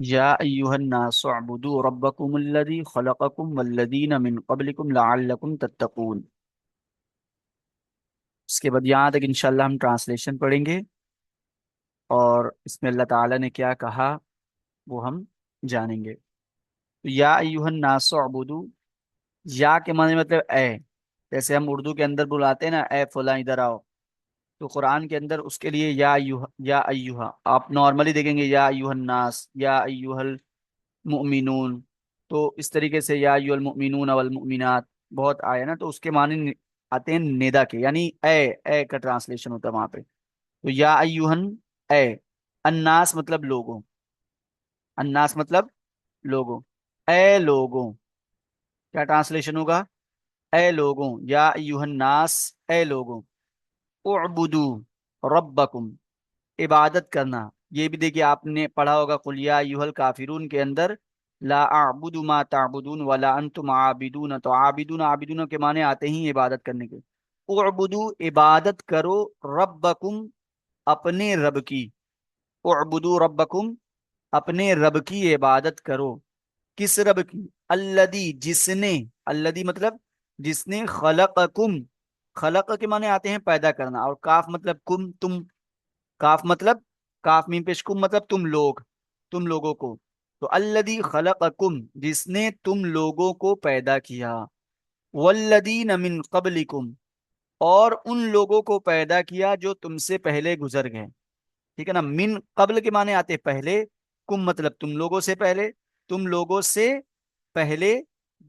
یا ایہا الناس اعبدوا ربکم الذی خلقکم والذین من قبلکم لعلکم تتقون۔ اس کے بعد یہاں تک انشاءاللہ ہم ٹرانسلیشن پڑھیں گے، اور اس میں اللہ تعالیٰ نے کیا کہا وہ ہم جانیں گے۔ تو یا ایہا الناس اعبدوا، یا کے معنی مطلب اے، جیسے ہم اردو کے اندر بلاتے ہیں نا اے فلاں ادھر آؤ، تو قرآن کے اندر اس کے لیے یا ایہا آپ نارملی دیکھیں گے، یا ایہا الناس، یا ایہا المؤمنون، تو اس طریقے سے یا ایہا المؤمنون والمؤمنات بہت آئے نا، تو اس کے معنی آتے ہیں ندا کے، یعنی اے کا ٹرانسلیشن ہوتا ہے وہاں پہ۔ تو یا ایہن، اے، الناس مطلب لوگوں، الناس مطلب لوگوں، اے لوگوں، کیا ٹرانسلیشن ہوگا؟ اے لوگوں، یا ایہا الناس، اے لوگوں، اعبدو ربکم، عبادت کرنا۔ یہ بھی دیکھیے آپ نے پڑھا ہوگا قل یا ایھا الکافرون کے اندر، لا اعبد ما تعبدون ولا انتم عابدون، تو عابدون عابدون کے معنی آتے ہیں عبادت کرنے کے۔ اعبدو، عبادت کرو، ربکم، اپنے رب کی، اعبدو ربکم، اپنے رب کی عبادت کرو۔ کس رب کی؟ الذی، جس نے، الذی مطلب جس نے، خلقکم، خلق کے معنی آتے ہیں پیدا کرنا، اور کاف مطلب کم، تم، کاف مطلب، کاف میم پیش کم مطلب تم لوگ، تم لوگوں کو، تو الذی خلقکم، جس نے تم لوگوں کو پیدا کیا، والذین من قبلکم، اور ان لوگوں کو پیدا کیا جو تم سے پہلے گزر گئے۔ ٹھیک ہے نا، من قبل کے معنی آتے پہلے، کم مطلب تم لوگوں سے پہلے، تم لوگوں سے پہلے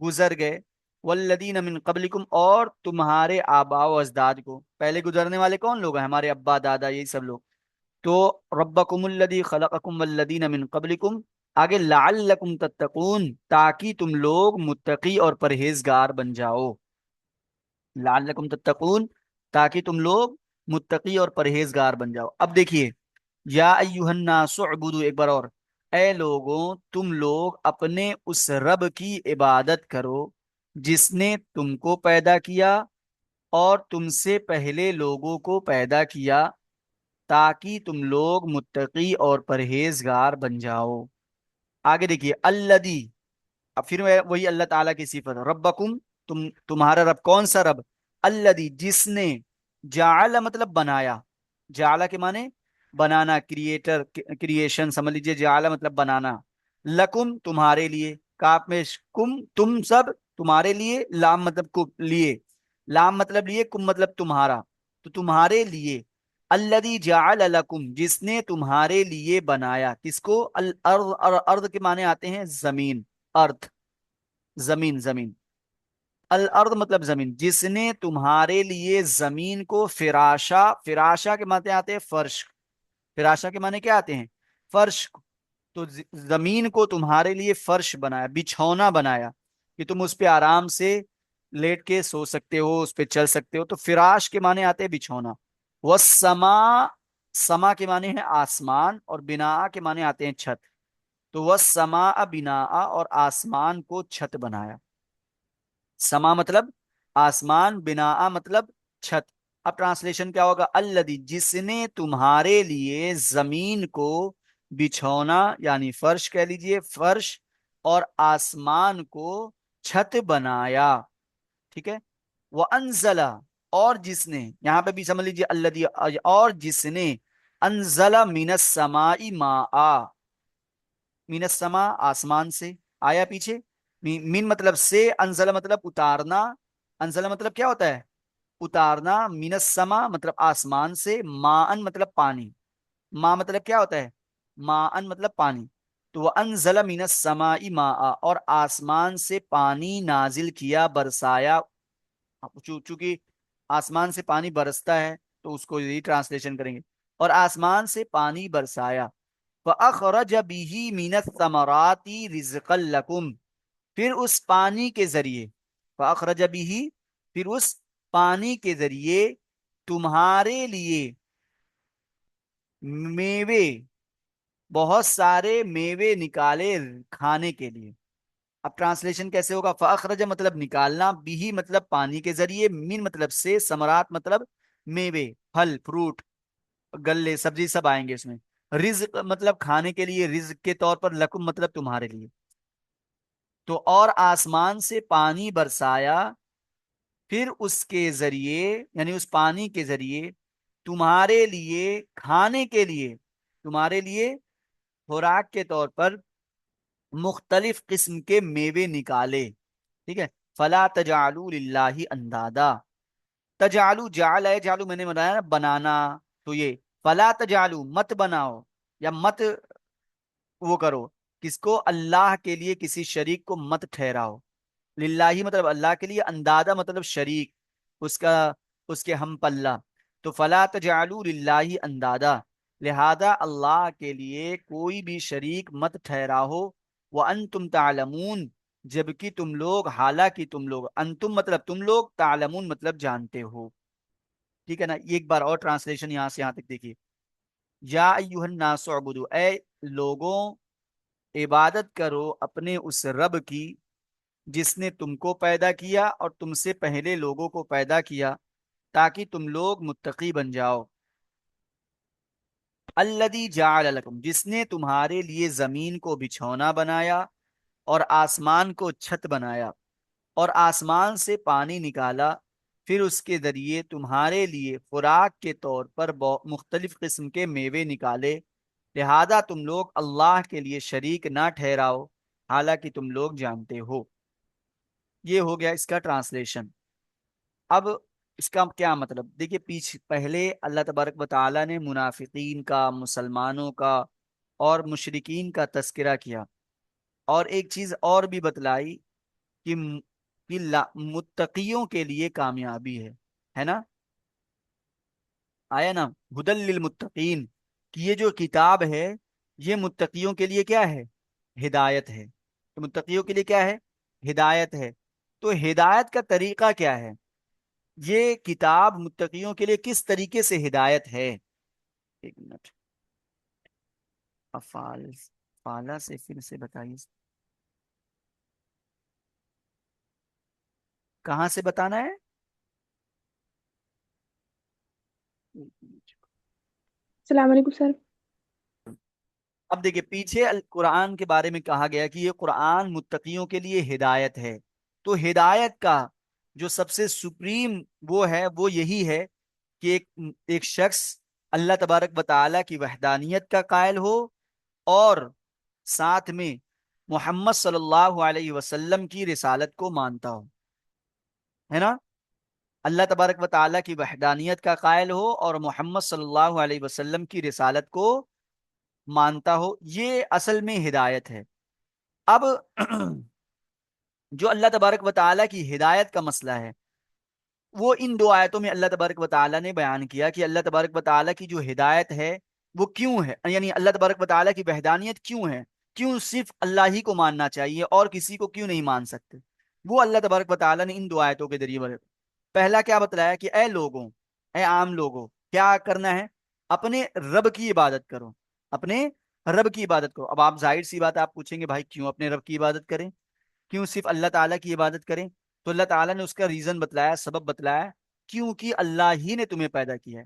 گزر گئے، والذین من قبلکم، اور تمہارے آباء و اجداد کو، پہلے گزرنے والے کون لوگ ہیں؟ ہمارے ابا دادا، یہی سب لوگ۔ تو ربکم الذی خلقکم والذین من قبلکم، آگے لعلکم تتقون، تاکہ تم لوگ متقی اور پرہیزگار بن جاؤ، لعلکم تتقون، تاکہ تم لوگ متقی اور پرہیزگار بن جاؤ۔ اب دیکھیے، یا ایھا الناس اعبدوا، ایک بار اور، اے لوگوں تم لوگ اپنے اس رب کی عبادت کرو جس نے تم کو پیدا کیا اور تم سے پہلے لوگوں کو پیدا کیا، تاکہ تم لوگ متقی اور پرہیزگار بن جاؤ۔ آگے دیکھیے، الذی، اب پھر وہی اللہ تعالیٰ کی صفت، ربکم، تمہارا رب کون سا رب؟ الذی، جس نے، جعل مطلب بنایا، جعل کے معنی بنانا، کریٹر، کریشن سمجھ لیجئے، جعل مطلب بنانا، لکم تمہارے لیے، کاف میں کم تم سب، تمہارے لیے، لام مطلب کو لیے، لام مطلب لیے، کم مطلب تمہارا، تو تمہارے لیے، الذی جعل لکم، جس نے تمہارے لیے بنایا، کس کو؟ الارض، ارض کے معنی آتے ہیں زمین، ارتھ، زمین، زمین، الارض مطلب زمین، جس نے تمہارے لیے زمین کو فراشا، فراشا کے معنی آتے ہیں فرش، فراشا کے معنی کیا آتے ہیں؟ فرش، تو زمین کو تمہارے لیے فرش بنایا، بچھونا بنایا کہ تم اس پہ آرام سے لیٹ کے سو سکتے ہو، اس پہ چل سکتے ہو، تو فراش کے معنی آتے ہیں بچھونا۔ والسماء، سما کے معنی ہے آسمان، اور بنا کے معنی آتے ہیں چھت، تو والسماء بنا، اور آسمان کو چھت بنایا، سما مطلب آسمان، بنا مطلب چھت۔ اب ٹرانسلیشن کیا ہوگا؟ الذی، جس نے تمہارے لیے زمین کو بچھونا، یعنی فرش کہہ لیجئے، فرش، اور آسمان کو چھت بنایا، ٹھیک ہے۔ وانزل، اور جس نے، یہاں پہ بھی سمجھ لیجئے الذی، اور جس نے، انزل من السماء ماء، من السماء آسمان سے، آیا پیچھے، من مطلب سے، انزل مطلب اتارنا، انزل مطلب کیا ہوتا ہے؟ اتارنا، من السماء مطلب آسمان سے، ماء مطلب پانی، ما مطلب کیا ہوتا ہے؟ ماء مطلب پانی، تو وانزل من السماء ماء، اور آسمان سے پانی نازل کیا، برسایا، چونکہ آسمان سے پانی برستا ہے تو اس کو یہی ٹرانسلیشن کریں گے، اور آسمان سے پانی برسایا، فَأَخْرَجَ بِهِ مِنَ الثَّمَرَاتِ رِزْقًا لَكُمْ، پھر اس پانی کے ذریعے، فَأَخْرَجَ بِهِ، پھر اس پانی کے ذریعے تمہارے لیے میوے، بہت سارے میوے نکالے کھانے کے لیے۔ اب ٹرانسلیشن کیسے ہوگا؟ فاخرج مطلب نکالنا، بھی مطلب پانی کے ذریعے، من مطلب سے، ثمرات مطلب میوے، پھل، فروٹ، گلے، سبزی سب آئیں گے اس میں، رزق مطلب کھانے کے لیے، رزق کے طور پر، لکم مطلب تمہارے لیے. تو اور آسمان سے پانی برسایا، پھر اس کے ذریعے یعنی اس پانی کے ذریعے تمہارے لیے کھانے کے لیے، تمہارے لیے خوراک کے طور پر مختلف قسم کے میوے نکالے. ٹھیک ہے. فلا تجعلوا للہ اندادا. تجعلوا، جعل ہے، جعلوا میں نے بنایا نا بنانا، تو یہ فلا تجعلوا مت بناؤ یا مت وہ کرو، کس کو؟ اللہ کے لیے کسی شریک کو مت ٹھہراؤ. للہ مطلب اللہ کے لیے، اندادا مطلب شریک، اس کا، اس کے ہم پلہ. تو فلا تجعلوا للہ اندادا، لہذا اللہ کے لیے کوئی بھی شریک مت ٹھہراؤ. وانتم تعلمون، جبکہ تم لوگ، حالانکہ تم لوگ، انتم مطلب تم لوگ، تعلمون مطلب جانتے ہو. ٹھیک ہے نا. یہ ایک بار اور ٹرانسلیشن یہاں سے یہاں تک دیکھیے. یا ایھا الناس اعبدوا، اے لوگوں عبادت کرو اپنے اس رب کی جس نے تم کو پیدا کیا اور تم سے پہلے لوگوں کو پیدا کیا تاکہ تم لوگ متقی بن جاؤ. الذی جعل لکم، جس نے تمہارے لیے زمین کو بچھونا بنایا اور آسمان کو چھت بنایا اور آسمان سے پانی نکالا، پھر اس کے ذریعے تمہارے لیے خوراک کے طور پر مختلف قسم کے میوے نکالے، لہذا تم لوگ اللہ کے لیے شریک نہ ٹھہراؤ حالانکہ تم لوگ جانتے ہو. یہ ہو گیا اس کا ٹرانسلیشن. اب اس کا کیا مطلب دیکھیے. پہلے اللہ تبارک و تعالیٰ نے منافقین کا، مسلمانوں کا اور مشرکین کا تذکرہ کیا، اور ایک چیز اور بھی بتلائی کہ متقیوں کے لیے کامیابی ہے نا. آیا نا ہدل للمتقین، کہ یہ جو کتاب ہے یہ متقیوں کے لیے کیا ہے؟ ہدایت ہے. تو متقیوں کے لیے کیا ہے؟ ہدایت ہے. تو ہدایت کا طریقہ کیا ہے؟ یہ کتاب متقیوں کے لیے کس طریقے سے ہدایت ہے؟ ایک منٹ، افعال فالا سے پھر سے بتائیے، کہاں سے بتانا ہے؟ السلام علیکم سر. اب دیکھیے پیچھے قرآن کے بارے میں کہا گیا کہ یہ قرآن متقیوں کے لیے ہدایت ہے. تو ہدایت کا جو سب سے سپریم وہ ہے وہ یہی ہے کہ ایک شخص اللہ تبارک و تعالیٰ کی وحدانیت کا قائل ہو اور ساتھ میں محمد صلی اللہ علیہ وسلم کی رسالت کو مانتا ہو، ہے نا. اللہ تبارک و تعالیٰ کی وحدانیت کا قائل ہو اور محمد صلی اللہ علیہ وسلم کی رسالت کو مانتا ہو، یہ اصل میں ہدایت ہے. اب جو اللہ تبارک و تعالیٰ کی ہدایت کا مسئلہ ہے وہ ان دو آیتوں میں اللہ تبارک و تعالیٰ نے بیان کیا کہ اللہ تبارک و تعالیٰ کی جو ہدایت ہے وہ کیوں ہے، یعنی اللہ تبارک و تعالیٰ کی وحدانیت کیوں ہے، کیوں صرف اللہ ہی کو ماننا چاہیے اور کسی کو کیوں نہیں مان سکتے. وہ اللہ تبارک و تعالیٰ نے ان دو آیتوں کے ذریعے پہلا کیا بتلایا کہ اے لوگوں، اے عام لوگوں، کیا کرنا ہے؟ اپنے رب کی عبادت کرو، اپنے رب کی عبادت کرو. اب آپ ظاہر سی بات آپ پوچھیں گے بھائی کیوں اپنے رب کی عبادت کریں، کیوں صرف اللہ تعالیٰ کی عبادت کریں؟ تو اللہ تعالیٰ نے اس کا ریزن بتلایا، سبب بتلایا، کیونکہ اللہ ہی نے تمہیں پیدا کیا ہے.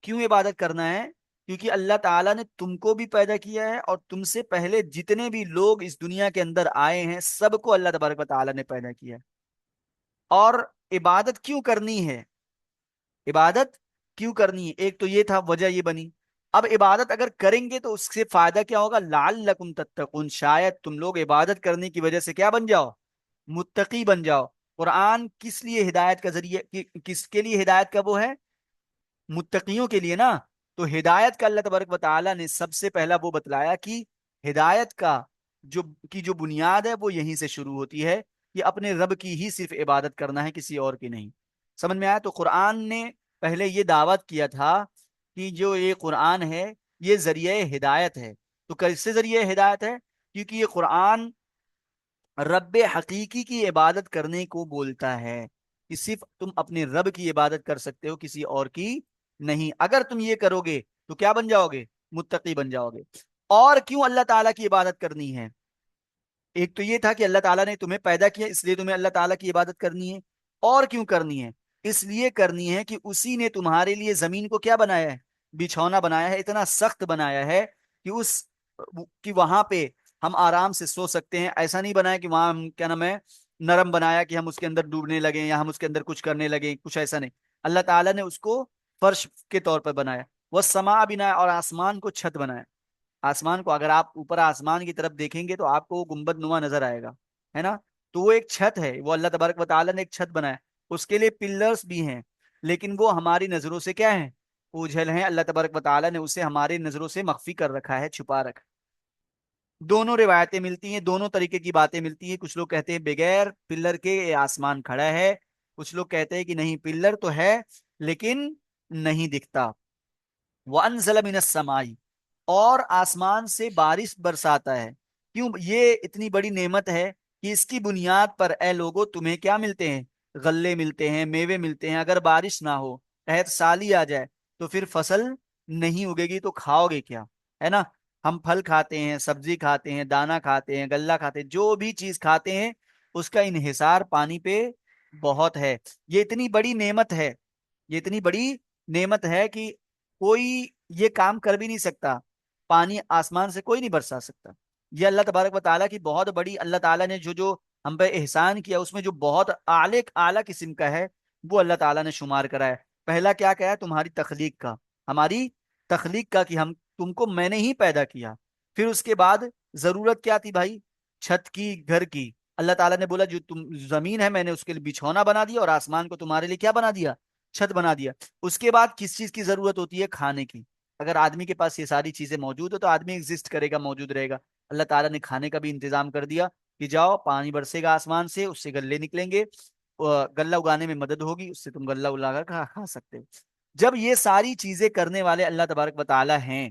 کیوں عبادت کرنا ہے؟ کیونکہ اللہ تعالیٰ نے تم کو بھی پیدا کیا ہے اور تم سے پہلے جتنے بھی لوگ اس دنیا کے اندر آئے ہیں سب کو اللہ تبارک و تعالیٰ نے پیدا کیا ہے. اور عبادت کیوں کرنی ہے؟ عبادت کیوں کرنی ہے؟ ایک تو یہ تھا، وجہ یہ بنی. اب عبادت اگر کریں گے تو اس سے فائدہ کیا ہوگا؟ لعلکم تتقون، شاید تم لوگ عبادت کرنے کی وجہ سے کیا بن جاؤ؟ متقی بن جاؤ. قرآن کس لیے ہدایت کا ذریعہ، کس کے لیے ہدایت کا وہ ہے؟ متقیوں کے لیے نا. تو ہدایت کا اللہ تبارک و تعالیٰ نے سب سے پہلا وہ بتلایا کہ ہدایت کا جو بنیاد ہے وہ یہیں سے شروع ہوتی ہے کہ اپنے رب کی ہی صرف عبادت کرنا ہے، کسی اور کی نہیں. سمجھ میں آیا؟ تو قرآن نے پہلے یہ دعوت کیا تھا کہ جو یہ قرآن ہے یہ ذریعہ ہدایت ہے. تو کیسے ذریعہ ہدایت ہے؟ کیونکہ یہ قرآن رب حقیقی کی عبادت کرنے کو بولتا ہے کہ صرف تم اپنے رب کی عبادت کر سکتے ہو، کسی اور کی نہیں. اگر تم یہ کرو گے تو کیا بن جاؤ گے؟ متقی بن جاؤ گے. اور کیوں اللہ تعالیٰ کی عبادت کرنی ہے؟ ایک تو یہ تھا کہ اللہ تعالیٰ نے تمہیں پیدا کیا اس لیے تمہیں اللہ تعالیٰ کی عبادت کرنی ہے. اور کیوں کرنی ہے؟ اس لیے کرنی ہے کہ اسی نے تمہارے لیے زمین کو کیا بنایا ہے؟ بچھونا بنایا ہے، اتنا سخت بنایا ہے کہ کہ وہاں پہ ہم آرام سے سو سکتے ہیں. ایسا نہیں بنایا کہ وہاں ہم کیا نام ہے نرم بنایا کہ ہم اس کے اندر ڈوبنے لگیں یا ہم اس کے اندر کچھ کرنے لگیں، کچھ ایسا نہیں. اللہ تعالیٰ نے اس کو فرش کے طور پر بنایا. وہ سما بنایا، اور آسمان کو چھت بنایا. آسمان کو اگر آپ اوپر آسمان کی طرف دیکھیں گے تو آپ کو وہ گنبد نما نظر آئے گا، ہے نا. تو وہ ایک چھت ہے، وہ اللہ تبارک و تعالیٰ نے ایک چھت بنایا. اس کے لیے پلرز بھی ہیں، لیکن وہ ہماری نظروں سے کیا ہیں، اوجھل ہیں. اللہ تبارک و تعالیٰ نے اسے ہماری نظروں سے مخفی کر رکھا ہے، چھپا رکھا. دونوں روایتیں ملتی ہیں، دونوں طریقے کی باتیں ملتی ہیں. کچھ لوگ کہتے ہیں بغیر پلر کے یہ آسمان کھڑا ہے، کچھ لوگ کہتے ہیں کہ نہیں پلر تو ہے لیکن نہیں دکھتا. وَأَنزَلَ مِنَ السَّمَاءِ، اور آسمان سے بارش برساتا ہے. کیوں؟ یہ اتنی بڑی نعمت ہے کہ اس کی بنیاد پر اے لوگوں تمہیں کیا ملتے ہیں، غلے ملتے ہیں، میوے ملتے ہیں. اگر بارش نہ ہو، قحط سالی آ جائے تو پھر فصل نہیں اگے گی تو کھاؤ گے کیا، ہے نا. ہم پھل کھاتے ہیں، سبزی کھاتے ہیں، دانا کھاتے ہیں، غلہ کھاتے ہیں، جو بھی چیز کھاتے ہیں اس کا انحصار پانی پہ بہت ہے. یہ اتنی بڑی نعمت ہے، یہ اتنی بڑی نعمت ہے کہ کوئی یہ کام کر بھی نہیں سکتا. پانی آسمان سے کوئی نہیں برسا سکتا. یہ اللہ تبارک و تعالیٰ کی بہت بڑی، اللہ تعالیٰ نے جو جو ہم پہ احسان کیا اس میں جو بہت اعلیٰ قسم کا ہے وہ اللہ تعالیٰ نے شمار کرا ہے. پہلا کیا ہے، تمہاری تخلیق کا، ہماری تخلیق کا، کہ ہم تم کو میں نے ہی پیدا کیا. پھر اس کے بعد ضرورت کیا تھی بھائی، چھت کی، گھر کی. اللہ تعالیٰ نے بولا جو تم زمین ہے میں نے اس کے لیے بچھونا بنا دیا، اور آسمان کو تمہارے لیے کیا بنا دیا، چھت بنا دیا. اس کے بعد کس چیز کی ضرورت ہوتی ہے، کھانے کی. اگر آدمی کے پاس یہ ساری چیزیں موجود ہے تو آدمی ایگزسٹ کرے گا، موجود رہے گا. اللہ تعالیٰ نے کھانے کا بھی انتظام کر دیا کہ جاؤ پانی برسے گا آسمان سے، اس سے گلے نکلیں گے، غلہ اگانے میں مدد ہوگی، اس سے تم غلہ اگا کر کھا سکتے ہو. جب یہ ساری چیزیں کرنے والے اللہ تبارک و تعالیٰ ہیں،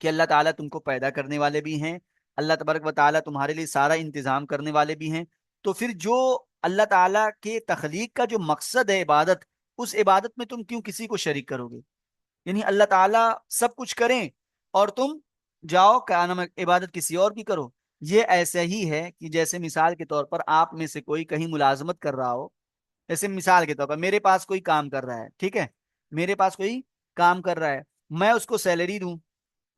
کہ اللہ تعالیٰ تم کو پیدا کرنے والے بھی ہیں، اللہ تبارک و تعالیٰ تمہارے لیے سارا انتظام کرنے والے بھی ہیں، تو پھر جو اللہ تعالیٰ کے تخلیق کا جو مقصد ہے عبادت، اس عبادت میں تم کیوں کسی کو شریک کرو گے. یعنی اللہ تعالیٰ سب کچھ کریں اور تم جاؤ کیا نام ہے عبادت کسی اور کی کرو. یہ ایسا ہی ہے کہ جیسے مثال کے طور پر آپ میں سے کوئی کہیں ملازمت کر رہا ہو. جیسے مثال کے طور پر میرے پاس کوئی کام کر رہا ہے، ٹھیک ہے، میرے پاس کوئی کام کر رہا ہے، میں اس کو سیلری دوں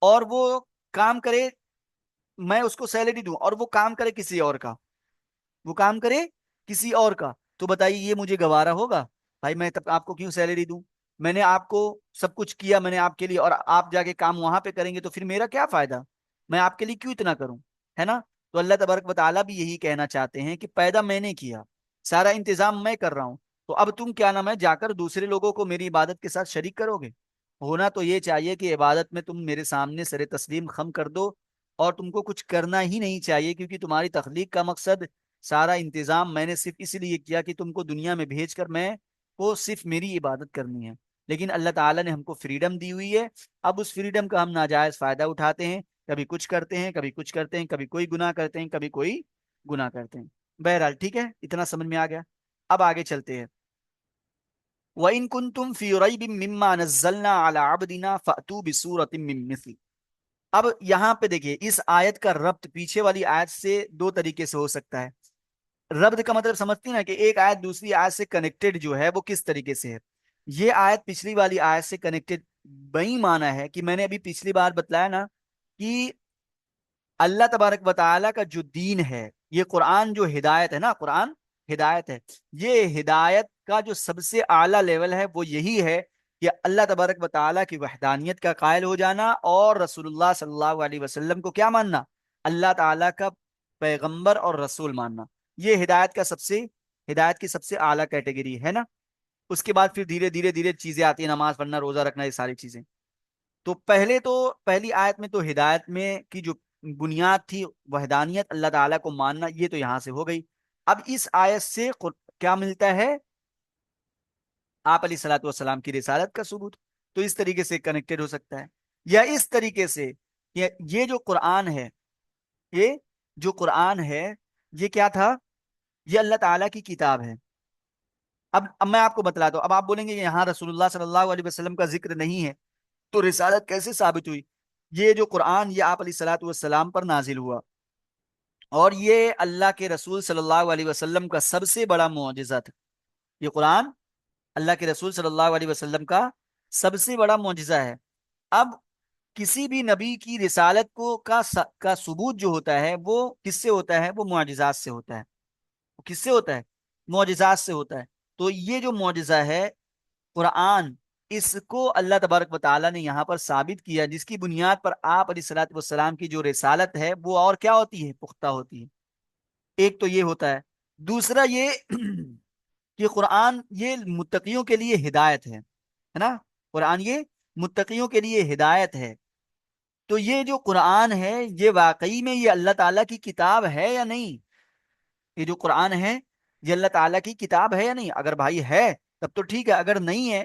اور وہ کام کرے، میں اس کو سیلری دوں اور وہ کام کرے کسی اور کا، وہ کام کرے کسی اور کا، تو بتائیے یہ مجھے گوارا ہوگا؟ بھائی میں تب آپ کو کیوں سیلری دوں؟ میں نے آپ کو سب کچھ کیا میں نے آپ کے لیے، اور آپ جا کے کام وہاں پہ کریں گے تو پھر میرا کیا فائدہ، میں آپ کے لیے کیوں اتنا کروں، ہے نا. تو اللہ تبارک و تعالیٰ بھی یہی کہنا چاہتے ہیں کہ پیدا میں نے کیا، سارا انتظام میں کر رہا ہوں، تو اب تم کیا نام ہے جا کر دوسرے لوگوں کو میری عبادت کے ساتھ شریک کرو گے. ہونا تو یہ چاہیے کہ عبادت میں تم میرے سامنے سر تسلیم خم کر دو، اور تم کو کچھ کرنا ہی نہیں چاہیے، کیونکہ تمہاری تخلیق کا مقصد، سارا انتظام میں نے صرف اس لیے کیا کہ تم کو دنیا میں بھیج کر میں کو صرف میری عبادت کرنی ہے. لیکن اللہ تعالیٰ نے ہم کو فریڈم دی ہوئی ہے، اب اس فریڈم کا ہم ناجائز فائدہ اٹھاتے ہیں، کبھی کچھ کرتے ہیں، کبھی کچھ کرتے ہیں، کبھی کوئی گناہ کرتے ہیں، کبھی کوئی گناہ کرتے ہیں. بہرحال ٹھیک ہے، اتنا سمجھ میں آ گیا. اب آگے چلتے ہیں. وَإِن كُنتُمْ فِي رَيْبٍ مِّمَّا نَزَّلْنَا عَلَىٰ عَبْدِنَا فَأْتُوا بِسُورَةٍ مِّن مِّثْلِهِ. اب یہاں پہ دیکھیے اس آیت کا ربط پیچھے والی آیت سے دو طریقے سے ہو سکتا ہے. ربط کا مطلب سمجھتی نا کہ ایک آیت دوسری آیت سے کنیکٹڈ جو ہے وہ کس طریقے سے ہے. یہ آیت پچھلی والی آیت سے کنیکٹڈ بئی معنی ہے کہ میں نے ابھی پچھلی بار بتلایا نا کہ اللہ تبارک و تعالیٰ کا جو دین ہے، یہ قرآن جو ہدایت ہے نا، قرآن ہدایت ہے، یہ ہدایت کا جو سب سے اعلیٰ لیول ہے وہ یہی ہے کہ اللہ تبارک و تعالیٰ کی وحدانیت کا قائل ہو جانا، اور رسول اللہ صلی اللہ علیہ وسلم کو کیا ماننا، اللہ تعالیٰ کا پیغمبر اور رسول ماننا. یہ ہدایت کی سب سے اعلیٰ کیٹیگری ہے نا. اس کے بعد پھر دھیرے دھیرے دھیرے چیزیں آتی ہیں، نماز پڑھنا، روزہ رکھنا، یہ ساری چیزیں. تو پہلی آیت میں تو ہدایت میں کی جو بنیاد تھی وحدانیت، اللہ تعالیٰ کو ماننا، یہ تو یہاں سے ہو گئی. اب اس آیت سے کیا ملتا ہے، آپ علیہ الصلوۃ والسلام کی رسالت کا ثبوت. تو اس طریقے سے کنیکٹڈ ہو سکتا ہے، یا اس طریقے سے یہ جو قرآن ہے، یہ جو قرآن ہے یہ کیا تھا، یہ اللہ تعالیٰ کی کتاب ہے. اب میں آپ کو بتلاتا ہوں. اب آپ بولیں گے یہاں رسول اللہ صلی اللہ علیہ وسلم کا ذکر نہیں ہے تو رسالت کیسے ثابت ہوئی. یہ جو قرآن یہ آپ علیہ الصلوۃ والسلام پر نازل ہوا، اور یہ اللہ کے رسول صلی اللہ علیہ وسلم کا سب سے بڑا معجزہ تھا. یہ قرآن اللہ کے رسول صلی اللہ علیہ وسلم کا سب سے بڑا معجزہ ہے۔ اب کسی بھی نبی کی رسالت کا ثبوت جو ہوتا ہے وہ کس سے ہوتا ہے؟ وہ معجزات سے ہوتا ہے۔ وہ کس سے ہوتا ہے؟ معجزات سے ہوتا ہے۔ تو یہ جو معجزہ ہے قرآن، اس کو اللہ تبارک و تعالیٰ نے یہاں پر ثابت کیا، جس کی بنیاد پر آپ علیہ الصلوۃ والسلام کی جو رسالت ہے وہ اور کیا ہوتی ہے؟ پختہ ہوتی ہے۔ ایک تو یہ ہوتا ہے۔ دوسرا یہ کہ قرآن یہ متقیوں کے لیے ہدایت ہے نا؟ قرآن یہ متقیوں کے لیے ہدایت ہے۔ تو یہ جو قرآن ہے یہ واقعی میں یہ اللہ تعالیٰ کی کتاب ہے یا نہیں؟ یہ جو قرآن ہے یہ اللہ تعالیٰ کی کتاب ہے یا نہیں؟ اگر بھائی ہے تب تو ٹھیک ہے، اگر نہیں ہے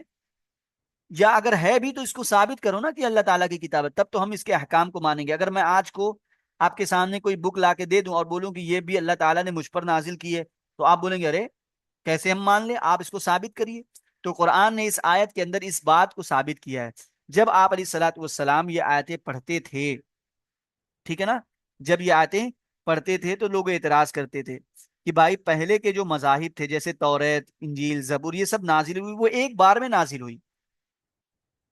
یا اگر ہے بھی تو اس کو ثابت کرو نا کہ اللہ تعالیٰ کی کتاب ہے، تب تو ہم اس کے احکام کو مانیں گے۔ اگر میں آج کو آپ کے سامنے کوئی بک لا کے دے دوں اور بولوں کہ یہ بھی اللہ تعالیٰ نے مجھ پر نازل کی ہے، تو آپ بولیں گے ارے کیسے ہم مان لیں؟ آپ اس کو ثابت کریے۔ تو قرآن نے اس آیت کے اندر اس بات کو ثابت کیا ہے۔ جب آپ علیہ الصلوۃ والسلام یہ آیتیں پڑھتے تھے، ٹھیک ہے نا، جب یہ آیتیں پڑھتے تھے تو لوگ اعتراض کرتے تھے کہ بھائی پہلے کے جو مذاہب تھے جیسے توریت، انجیل، زبور، یہ سب نازل ہوئی، وہ ایک بار میں نازل ہوئی۔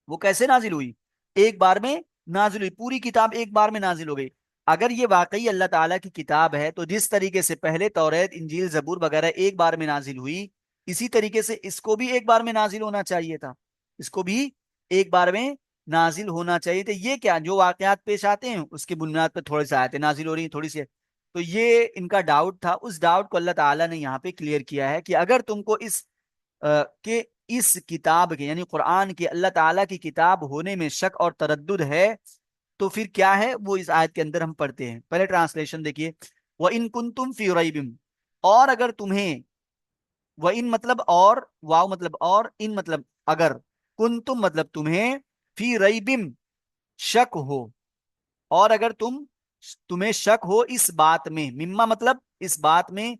وہ کیسے نازل ہوئی؟ ایک بار میں نازل ہوئی، پوری کتاب ایک بار میں نازل ہو گئی۔ اگر یہ واقعی اللہ تعالیٰ کی کتاب ہے تو جس طریقے سے پہلے توریت، انجیل، زبور وغیرہ ایک بار میں نازل ہوئی، اسی طریقے سے اس کو بھی ایک بار میں نازل ہونا چاہیے تھا۔ اس کو بھی ایک بار میں نازل ہونا چاہیے تھا۔ یہ کیا جو واقعات پیش آتے ہیں اس کی بنیاد پر تھوڑے سے آیتیں نازل ہو رہی ہیں، تھوڑی سی۔ تو یہ ان کا ڈاؤٹ تھا، اس ڈاؤٹ کو اللہ تعالیٰ نے یہاں پہ کلیئر کیا ہے کہ اگر تم کو کہ اس کتاب کے یعنی قرآن کے اللہ تعالیٰ کی کتاب ہونے میں شک اور تردد ہے تو پھر کیا ہے؟ وہ اس آیت کے اندر ہم پڑھتے ہیں۔ پہلے ٹرانسلیشن دیکھیے، وَإِن كُنتُمْ فِي رَيْبٍ، اور اگر تمہیں، وَإِن مطلب اور، واو مطلب اور، ان مطلب اگر، کنتم مطلب تمہیں، فی ریبم شک ہو، اور اگر تمہیں شک ہو اس بات میں، مما مطلب اس بات میں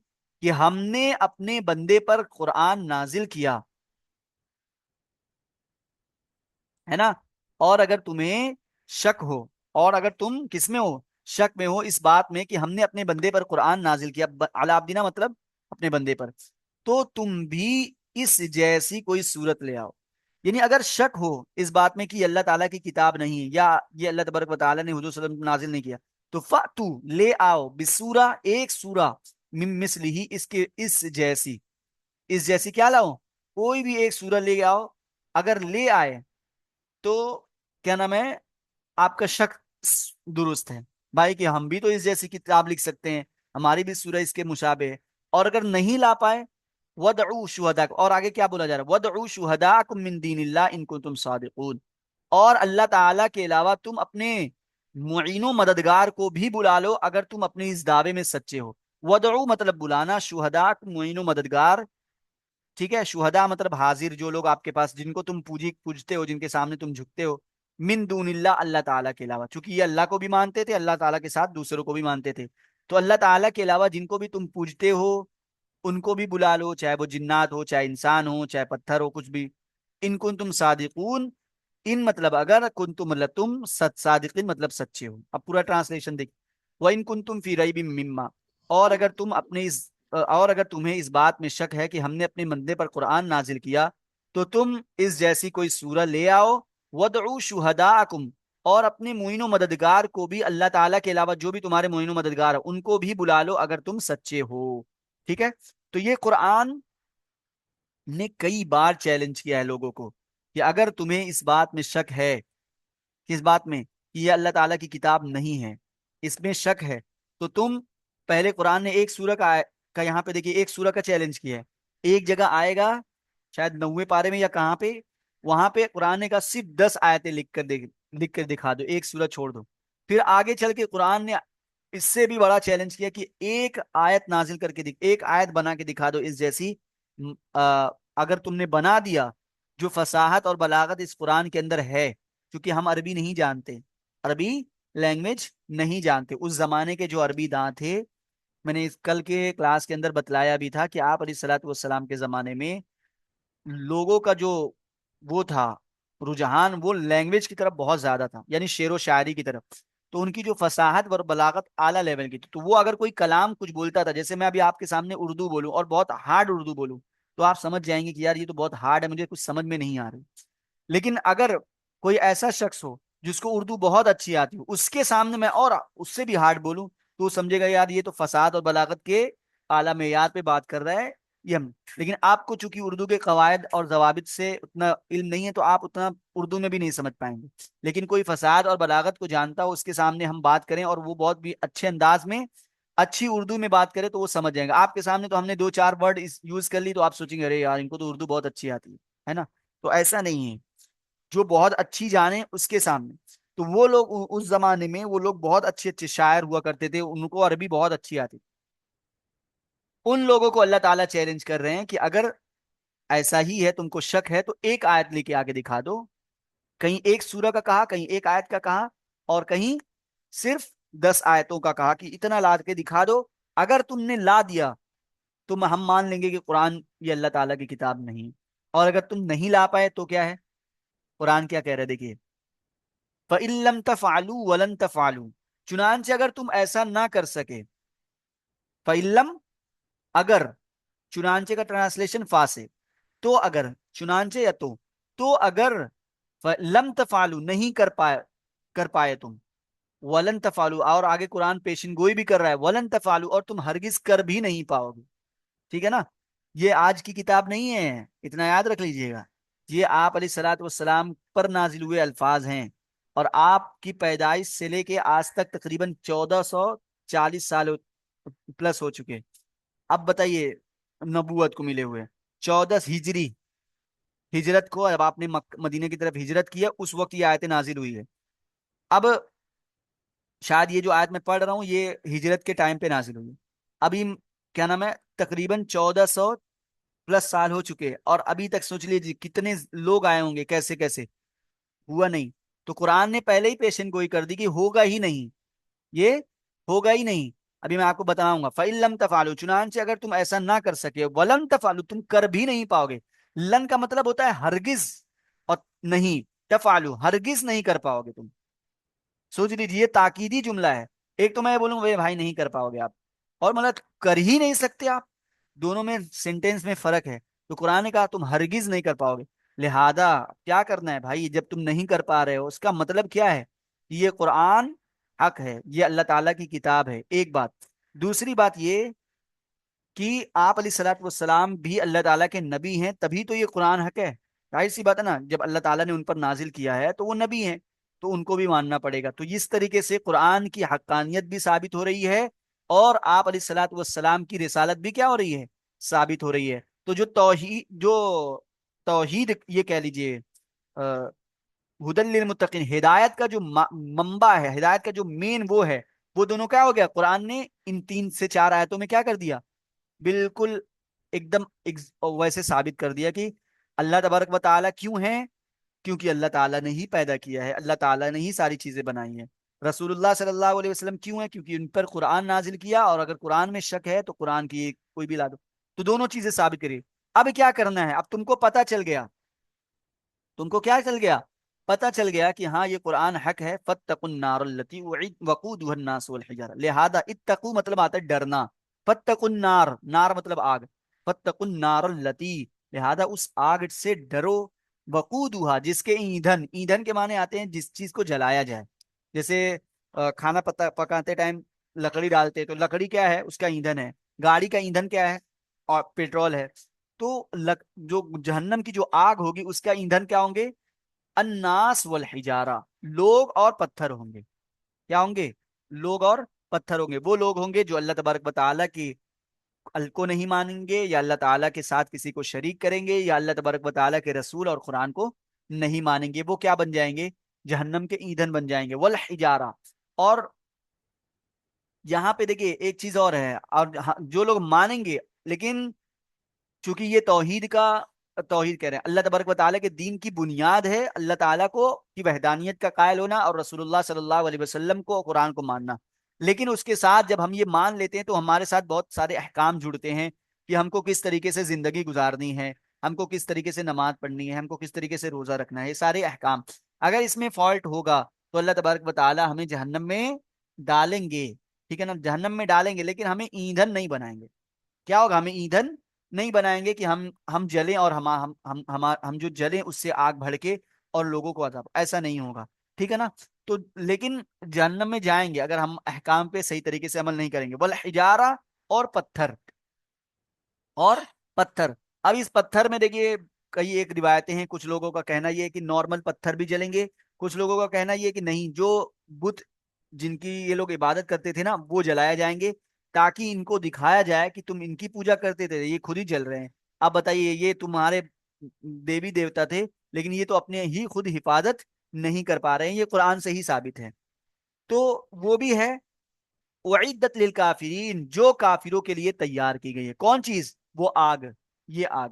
کہ ہم نے اپنے بندے پر قرآن نازل کیا ہے نا، اور اگر تمہیں شک ہو، اور اگر تم کس میں ہو؟ شک میں ہو اس بات میں کہ ہم نے اپنے بندے پر قرآن نازل کیا، علی عبدنا مطلب اپنے بندے پر، تو تم بھی اس جیسی کوئی صورت لے آؤ۔ یعنی اگر شک ہو اس بات میں کہ اللہ تعالیٰ کی کتاب نہیں ہے یا یہ اللہ تبارک و تعالیٰ نے حضور صلی اللہ علیہ وسلم کو نازل نہیں کیا، تو فاتو لے آؤ بسورہ ایک سورہ، من مثلہ اس کے اس جیسی، اس جیسی کیا لاؤ؟ کوئی بھی ایک سورہ لے آؤ۔ اگر لے آئے تو کیا نام ہے، آپ کا شک درست ہے بھائی کہ ہم بھی تو اس جیسی کتاب لکھ سکتے ہیں، ہماری بھی سورہ اس کے مشابہ ہے۔ اور اگر نہیں لا پائے، وَدْعُوا شُهَدَاءَكُمْ، اور آگے کیا بولا جا رہا ہے؟ وَدْعُوا شُهَدَاءَكُمْ مِن دِینِ اللَّهِ إِن كُنتُمْ صَادِقُونَ، اور اللہ تعالیٰ کے علاوہ تم اپنے معین و مددگار کو بھی بلا لو اگر تم اپنے اس دعوے میں سچے ہو۔ وَدْعُوا مطلب بلانا، شُهَدَاءَكُمْ معین و مددگار، ٹھیک ہے، شہداء مطلب حاضر، جو لوگ آپ کے پاس جن کو تم پوجتے ہو، جن کے سامنے تم جھکتے ہو، من دون اللہ اللہ تعالیٰ کے علاوہ، چونکہ یہ اللہ کو بھی مانتے تھے، اللہ تعالیٰ کے ساتھ دوسروں کو بھی مانتے تھے، تو اللہ تعالیٰ کے علاوہ جن کو بھی تم پوجتے ہو ان کو بھی بلا لو، چاہے وہ جنات ہو، چاہے انسان ہو، چاہے پتھر ہو، کچھ بھی۔ ان کن تم صادقون، ان مطلب اگر، کن تم مطلب تم، صادقین مطلب سچے ہو۔ اب پورا ٹرانسلیشن دیکھ، وَإِن كُنتُمْ فِي رَيْبٍ مِّمَّا، اور اگر تم اپنے اس اور اگر تمہیں اس بات میں شک ہے کہ ہم نے اپنے بندے پر قرآن نازل کیا، تو تم اس جیسی کوئی سورہ لے آؤ، وَدْعُوا شُهَدَاءَكُمْ، اور اپنے معین و مددگار کو بھی، اللہ تعالیٰ کے علاوہ جو بھی تمہارے معین و مددگار ہیں ان کو بھی بلا لو اگر تم سچے ہو۔ ٹھیک ہے، تو یہ قرآن نے کئی بار چیلنج کیا ہے لوگوں کو کہ اگر تمہیں اس بات میں شک ہے، کس بات میں؟ کہ یہ اللہ تعالیٰ کی کتاب نہیں ہے، اس میں شک ہے، تو تم پہلے قرآن نے ایک سورہ کا یہاں پہ دیکھیے ایک سورہ کا چیلنج کیا ہے۔ ایک جگہ آئے گا شاید 90 پارے میں یا کہاں پہ، وہاں پہ قرآن نے کہا صرف 10 آیتیں لکھ کر دکھا دو، ایک سورہ چھوڑ دو۔ پھر آگے چل کے قرآن نے اس سے بھی بڑا چیلنج کیا کہ ایک آیت نازل کر کے ایک آیت بنا کے دکھا دو اس جیسی، اگر تم نے بنا دیا، جو فصاحت اور بلاغت اس قرآن کے اندر ہے، کیونکہ ہم عربی نہیں جانتے، عربی لینگویج نہیں جانتے، اس زمانے کے جو عربی داں تھے، میں نے کل کے کلاس کے اندر بتلایا بھی تھا کہ آپ علیہ الصلوۃ والسلام کے زمانے میں لوگوں کا جو وہ تھا رجحان، وہ لینگویج کی طرف بہت زیادہ تھا، یعنی شعر و شاعری کی طرف، تو ان کی جو فصاحت اور بلاغت اعلیٰ لیول کی تھی، تو وہ اگر کوئی کلام کچھ بولتا تھا، جیسے میں ابھی آپ کے سامنے اردو بولوں اور بہت ہارڈ اردو بولوں، تو آپ سمجھ جائیں گے کہ یار یہ تو بہت ہارڈ ہے، مجھے کچھ سمجھ میں نہیں آ رہی۔ لیکن اگر کوئی ایسا شخص ہو جس کو اردو بہت اچھی آتی ہو، اس کے سامنے میں اور اس سے بھی ہارڈ بولوں تو وہ سمجھے گا یار یہ تو فساد اور بلاغت کے اعلیٰ معیار پہ بات کر رہا ہے یہ ہم۔ لیکن آپ کو چونکہ اردو کے قواعد اور ضوابط سے اتنا علم نہیں ہے تو آپ اتنا اردو میں بھی نہیں سمجھ پائیں گے۔ لیکن کوئی فساد اور بلاغت کو جانتا ہو، اس کے سامنے ہم بات کریں اور وہ بہت بھی اچھے انداز میں اچھی اردو میں بات کرے تو وہ سمجھ جائیں گے۔ آپ کے سامنے تو ہم نے دو چار ورڈ یوز کر لی تو آپ سوچیں گے ارے یار ان کو تو اردو بہت اچھی آتی ہے نا۔ تو ایسا نہیں ہے، جو بہت اچھی جانے اس کے سامنے۔ تو وہ لوگ اس زمانے میں وہ لوگ بہت اچھے اچھے شاعر ہوا کرتے تھے، ان کو عربی بہت اچھی آتی۔ ان لوگوں کو اللہ تعالیٰ چیلنج کر رہے ہیں کہ اگر ایسا ہی ہے، تم کو شک ہے، تو ایک آیت لے کے آگے دکھا دو۔ کہیں ایک سورہ کا کہا، کہیں ایک آیت کا کہا، اور کہیں صرف 10 آیتوں کا کہا کہ اتنا لا کے دکھا دو۔ اگر تم نے لا دیا تو ہم مان لیں گے کہ قرآن یہ اللہ تعالیٰ کی کتاب نہیں، اور اگر تم نہیں لا پائے تو کیا ہے؟ قرآن کیا کہہ رہے دیکھیے، فَإِن لَمْ تَفْعَلُوا وَلَن تَفْعَلُوا، چنانچہ اگر تم ایسا نہ کر سکے، فَإِن لَمْ اگر، چنانچہ کا ٹرانسلیشن فا سے، تو اگر، چنانچہ یا تو اگر، لم تفعلوا نہیں کر پائے تم، ولن تفعلوا، اور آگے قرآن پیشن گوئی بھی کر رہا ہے ولن تفعلوا، اور تم ہرگز کر بھی نہیں پاؤ گے۔ ٹھیک ہے نا؟ یہ آج کی کتاب نہیں ہے، اتنا یاد رکھ لیجئے گا، یہ آپ علیہ الصلوۃ والسلام پر نازل ہوئے الفاظ ہیں، اور آپ کی پیدائش سے لے کے آج تک تقریباً 1440 سال پلس ہو چکے۔ اب بتائیے نبوت کو ملے ہوئے 14 ہجری، ہجرت کو اب آپ نے مدینے کی طرف ہجرت کیا، اس وقت یہ آیت نازل ہوئی ہے۔ اب شاید یہ جو آیت میں پڑھ رہا ہوں یہ ہجرت کے ٹائم پہ نازل ہوئی، ابھی کیا نام ہے تقریباً 1400 پلس سال ہو چکے، اور ابھی تک سوچ لیجیے کتنے لوگ آئے ہوں گے، کیسے کیسے ہوا نہیں۔ تو قرآن نے پہلے ہی پیشن گوئی کر دی کہ ہوگا ہی نہیں، یہ ہوگا ہی نہیں۔ ابھی میں آپ کو بتاؤں گا، فَإِن لَمْ تَفْعَلُوا، چنانچہ اگر تم ایسا نہ کر سکے، وَلَمْ تَفْعَلُوا، تم کر بھی نہیں پاؤ گے۔ لن کا مطلب ہوتا ہے ہرگز، اور نہیں، تفعلوا ہرگز نہیں کر پاؤ گے تم۔ سوچ لیجیے تاکیدی جملہ ہے، ایک تو میں بولوں بھائی نہیں کر پاؤ گے آپ، اور مطلب کر ہی نہیں سکتے آپ، دونوں میں سینٹینس میں فرق ہے۔ تو قرآن نے کہا تم ہرگز نہیں کر پاؤ گے، لہذا کیا کرنا ہے بھائی؟ جب تم نہیں کر پا رہے ہو اس کا مطلب کیا ہے؟ یہ قرآن حق ہے، یہ اللہ تعالیٰ کی کتاب ہے، ایک بات۔ دوسری بات یہ کہ آپ علیہ الصلوۃ والسلام بھی اللہ تعالیٰ کے نبی ہیں، تبھی تو یہ قرآن حق ہے۔ ظاہر سی بات ہے نا، جب اللہ تعالیٰ نے ان پر نازل کیا ہے تو وہ نبی ہیں، تو ان کو بھی ماننا پڑے گا۔ تو اس طریقے سے قرآن کی حقانیت بھی ثابت ہو رہی ہے، اور آپ علیہ الصلوۃ والسلام کی رسالت بھی کیا ہو رہی ہے؟ ثابت ہو رہی ہے۔ تو جو توحید یہ کہہ لیجئے ہدل للمتقین، ہدایت کا جو منبع ہے، ہدایت کا جو مین وہ ہے، وہ دونوں کیا ہو گیا؟ قرآن نے ان 3 سے 4 آیتوں میں کیا کر دیا؟ بالکل ایک دم ویسے ثابت کر دیا کہ اللہ تبارک و تعالیٰ کیوں ہے؟ کیونکہ اللہ تعالیٰ نے ہی پیدا کیا ہے، اللہ تعالیٰ نے ہی ساری چیزیں بنائی ہیں۔ رسول اللہ صلی اللہ علیہ وسلم کیوں ہے؟ کیونکہ ان پر قرآن نازل کیا، اور اگر قرآن میں شک ہے تو قرآن کی کوئی بھی لا دو۔ تو دونوں چیزیں ثابت کری۔ اب کیا کرنا ہے؟ اب تم کو پتا چل گیا، تم کو کیا چل گیا؟ پتا چل گیا کہ ہاں یہ قرآن حق ہے۔ فَاتَّقُوا النَّارَ الَّتِي وَقُودُهَا النَّاسُ وَالْحِجَارَةُ، لہذا اتقو مطلب آتا ہے ڈرنا، فَاتَّقُوا النَّارَ، نار مطلب آگ، فَاتَّقُوا النَّارَ الَّتِي، لہذا اس آگ سے ڈرو، وقودها جس کے ایندھن، ایندھن کے معنی آتے ہیں جس چیز کو جلایا جائے، جیسے کھانا پکاتے ٹائم لکڑی ڈالتے تو لکڑی کیا ہے؟ اس کا ایندھن ہے۔ گاڑی کا ایندھن کیا ہے؟ اور پیٹرول ہے۔ تو جو جہنم کی جو آگ ہوگی اس کا ایندھن کیا ہوں گے؟ الناس والحجارہ، لوگ اور پتھر ہوں گے۔ کیا ہوں گے؟ لوگ اور پتھر ہوں گے۔ وہ لوگ ہوں گے جو اللہ تبارک و تعالیٰ کی کو نہیں مانیں گے، یا اللہ تعالیٰ کے ساتھ کسی کو شریک کریں گے، یا اللہ تبارک و تعالیٰ کے رسول اور قرآن کو نہیں مانیں گے۔ وہ کیا بن جائیں گے؟ جہنم کے ایندھن بن جائیں گے، والحجارہ۔ اور یہاں پہ دیکھیے ایک چیز اور ہے، اور جو لوگ مانیں گے، لیکن چونکہ یہ توحید کہہ رہے ہیں، اللہ تبارک و تعالیٰ کے دین کی بنیاد ہے اللہ تعالیٰ کو کی وحدانیت کا قائل ہونا، اور رسول اللہ صلی اللہ علیہ وسلم کو، قرآن کو ماننا۔ لیکن اس کے ساتھ جب ہم یہ مان لیتے ہیں تو ہمارے ساتھ بہت سارے احکام جڑتے ہیں کہ ہم کو کس طریقے سے زندگی گزارنی ہے، ہم کو کس طریقے سے نماز پڑھنی ہے، ہم کو کس طریقے سے روزہ رکھنا ہے، یہ سارے احکام اگر اس میں فالٹ ہوگا تو اللہ تبارک و تعالیٰ ہمیں جہنم میں ڈالیں گے۔ ٹھیک ہے نا؟ جہنم میں ڈالیں گے، لیکن ہمیں ایندھن نہیں بنائیں گے۔ کیا ہوگا؟ ہمیں ایندھن نہیں بنائیں گے کہ ہم جلیں، اور ہم جو جلیں اس سے آگ بھڑکے اور لوگوں کو عذاب, ایسا نہیں ہوگا. ٹھیک ہے نا. تو لیکن جہنم میں جائیں گے اگر ہم احکام پہ صحیح طریقے سے عمل نہیں کریں گے. والحجارہ, اور پتھر, اور پتھر. اب اس پتھر میں دیکھیے کئی ایک روایتیں ہیں, کچھ لوگوں کا کہنا یہ ہے کہ نارمل پتھر بھی جلیں گے, کچھ لوگوں کا کہنا یہ ہے کہ نہیں, جو بت جن کی یہ لوگ عبادت کرتے تھے نا وہ جلائے جائیں گے, تاکہ ان کو دکھایا جائے کہ تم ان کی پوجا کرتے تھے, یہ خود ہی جل رہے ہیں. اب بتائیے, یہ تمہارے دیوی دیوتا تھے لیکن یہ تو اپنے ہی خود حفاظت نہیں کر پا رہے ہیں, یہ قرآن سے ہی ثابت ہے. تو وہ بھی ہے, اعدت للکافرین, جو کافروں کے لیے تیار کی گئی ہے. کون چیز؟ وہ آگ, یہ آگ.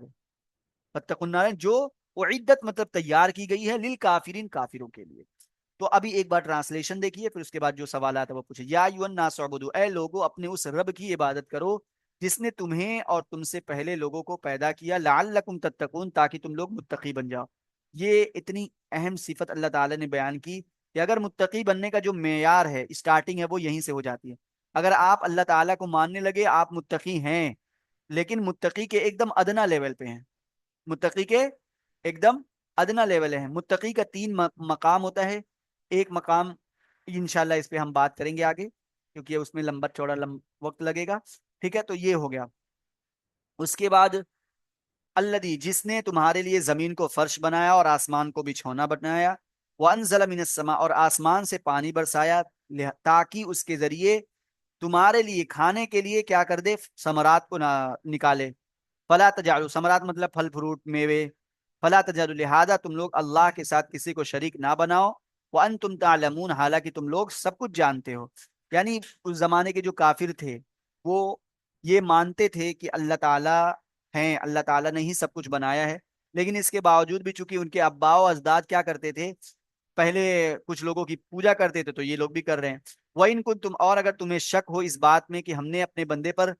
فتقوا النار, جو اعدت مطلب تیار کی گئی ہے, للکافرین, کافروں کے لیے. تو ابھی ایک بار ٹرانسلیشن دیکھیے, پھر اس کے بعد جو سوالات ہے وہ پوچھے. یا ایھا الناس اعبدوا, اے لوگو اپنے اس رب کی عبادت کرو جس نے تمہیں اور تم سے پہلے لوگوں کو پیدا کیا, لعلکم تتقون, تاکہ تم لوگ متقی بن جاؤ. یہ اتنی اہم صفت اللہ تعالی نے بیان کی کہ اگر متقی بننے کا جو معیار ہے, اسٹارٹنگ ہے, وہ یہیں سے ہو جاتی ہے. اگر آپ اللہ تعالیٰ کو ماننے لگے آپ متقی ہیں, لیکن متقی کے ایک دم ادنا لیول پہ ہیں, متقی کے ایک دم ادنا لیول ہے. متقی کا تین مقام ہوتا ہے. ایک مقام انشاءاللہ اس پہ ہم بات کریں گے آگے, کیونکہ اس میں لمبا چوڑا وقت لگے گا. ٹھیک ہے, تو یہ ہو گیا. اس کے بعد الذی, جس نے تمہارے لیے زمین کو فرش بنایا اور آسمان کو بچھونا بنایا, وانزل من السماء, اور آسمان سے پانی برسایا, تاکہ اس کے ذریعے تمہارے لیے کھانے کے لیے کیا کر دے, ثمرات کو نکالے. فلا تجعلوا, ثمرات مطلب پھل فروٹ میوے, فلا تجعلوا, لہذا تم لوگ اللہ کے ساتھ کسی کو شریک نہ بناؤ, وانتم تعلمون, حالانکہ تم لوگ سب کچھ جانتے ہو. یعنی اس زمانے کے جو کافر تھے وہ یہ مانتے تھے کہ اللہ تعالیٰ ہیں, اللہ تعالیٰ نے ہی سب کچھ بنایا ہے, لیکن اس کے باوجود بھی چونکہ ان کے ابا و اجداد کیا کرتے تھے, پہلے کچھ لوگوں کی پوجا کرتے تھے, تو یہ لوگ بھی کر رہے ہیں. وَإِن كُنتُمْ, اور اگر تمہیں شک ہو اس بات میں کہ ہم نے اپنے بندے پر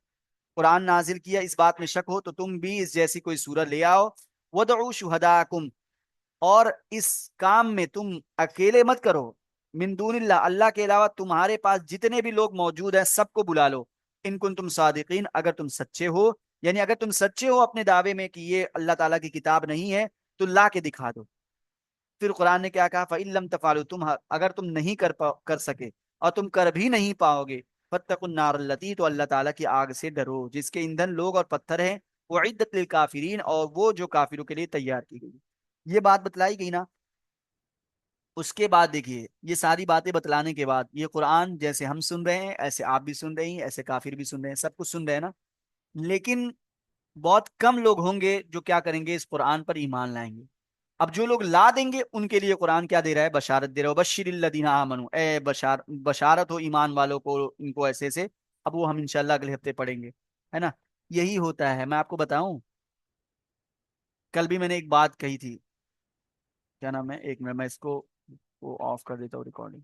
قرآن نازل کیا, اس بات میں شک ہو, تو تم بھی اس جیسی کوئی سورت لے آؤ. وَدْعُوا شُهَدَاءَكُمْ, اور اس کام میں تم اکیلے مت کرو, من دون اللہ, اللہ کے علاوہ تمہارے پاس جتنے بھی لوگ موجود ہیں سب کو بلا لو. ان کنتم صادقین, اگر تم سچے ہو, یعنی اگر تم سچے ہو اپنے دعوے میں کہ یہ اللہ تعالیٰ کی کتاب نہیں ہے, تو لا کے دکھا دو. پھر قرآن نے کیا کہا, فَإِن لَمْ تَفْعَلُوا, تم اگر تم نہیں کر سکے اور تم کر بھی نہیں پاؤ گے, فَاتَّقُوا النَّارَ الَّتِي, تو اللہ تعالیٰ کی آگ سے ڈرو جس کے ایندھن لوگ اور پتھر ہیں, وَعِدَّتْ لِلْكَافِرِينَ, اور وہ جو کافروں کے لیے تیار کی گئی. یہ بات بتلائی گئی نا. اس کے بعد دیکھیے, یہ ساری باتیں بتلانے کے بعد یہ قرآن جیسے ہم سن رہے ہیں ایسے آپ بھی سن رہے ہیں, ایسے کافر بھی سن رہے ہیں, سب کچھ سن رہے ہیں نا. لیکن بہت کم لوگ ہوں گے جو کیا کریں گے, اس قرآن پر ایمان لائیں گے. اب جو لوگ لا دیں گے ان کے لیے قرآن کیا دے رہا ہے, بشارت دے رہا ہے. بشر الذین آمنوا, اے بشارت ہو ایمان والوں کو, ان کو ایسے سے. اب وہ ہم انشاءاللہ اگلے ہفتے پڑھیں گے, ہے نا. یہی ہوتا ہے. میں آپ کو بتاؤں, کل بھی میں نے ایک بات کہی تھی, کیا نام ہے, ایک میں اس کو وہ آف کر دیتا ہوں ریکارڈنگ.